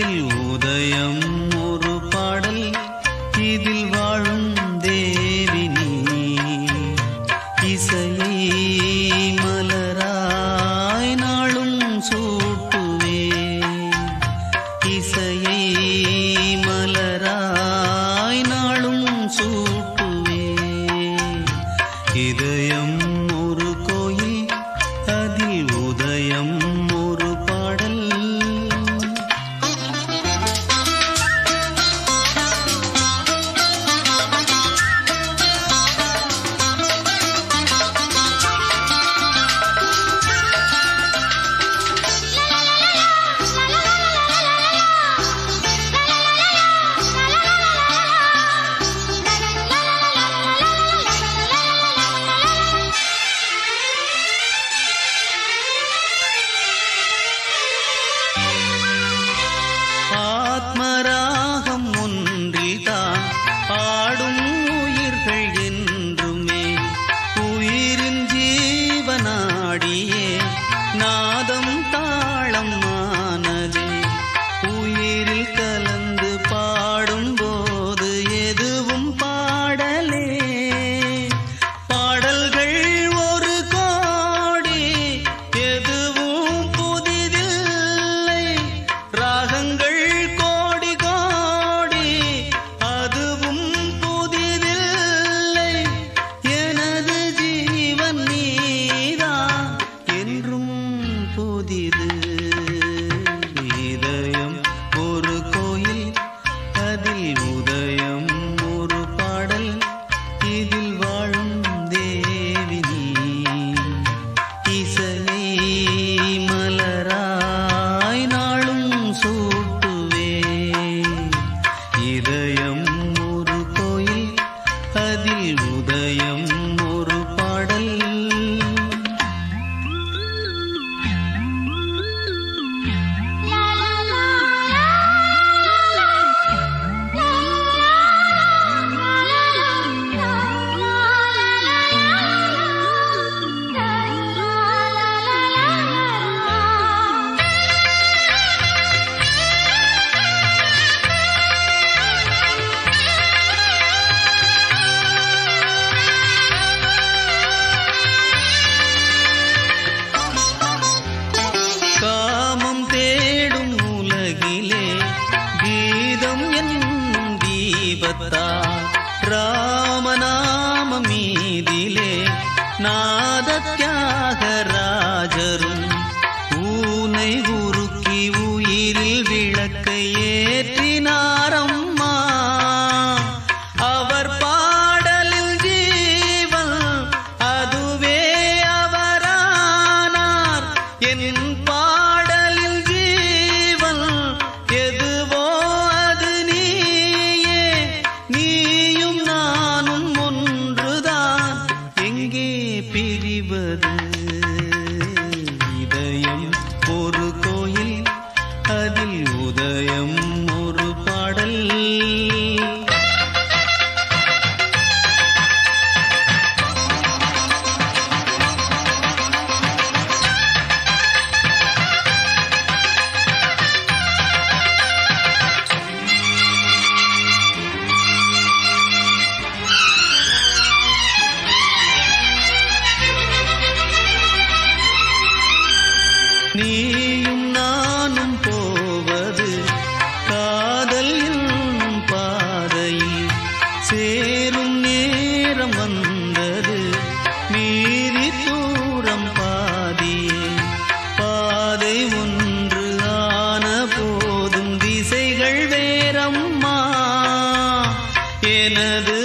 அதில் உதயம் ஒரு பாடல், இதில் வாழும் தேவி நீ. இசையை மலராய் நாளும் சூட்டுவே, இசையை மலராய் நாளும் சூட்டுவே. இதயம் ஒரு கோயில், அதில் உதயம் ஒரு பாடல். ஆத்மராகம் ஒன்றில்தான் ஆடும் உயிர்கள் என்றுமே, உயிரின் ஜீவனாடியே நாதம் தாளம் ஆனதே. உயிரில் கலந்து பாடும்போது எதுவும் பாடலே. பாடல்கள் ஒரு கோடி, எதுவும் புதிதில்லை. ராகங்கள் கோடி கோடி, அதுவும் புதிதில்லை. எனது ஜீவன் நீதான் என்றும் புதிது. இதயம் ஒரு கோயில், அதில் உதயம் ஒரு பாடல், இதில் வாழும் தேவி நீ. இசையை மலராய் நாளும் சூட்டுவே. இதயம் ஒரு கோயில், அதில் உதயம் ஒரு பாடல். காமம் தேடும் உலகிலே கீதம் என்னும் தீபத்தால், ராமநாம மீதிலே நாத தியாகராஜரும் ஊனை உருக்கி உயிரில் விளக்கை ஏற்றினாரம்மா. அவர் பாடலில் ஜீவன், அதுவே அவரானார். என் பாடலில் ஜீவன் எதுவோ அது நீயே. நீயும் நானும் ஒன்றுதான், எங்கே பிரிவது? இதயம் ஒரு கோயில், அதில் உதயம் ஒரு பாடல். நீயும் நானும் போவது காதல் என்னும் பாதையில், சேரும் நேரம் வந்தது மீறி தூரம் பாதியே. பாதை ஒன்று ஆன போதும் திசைகள் வேறம்மா. எனது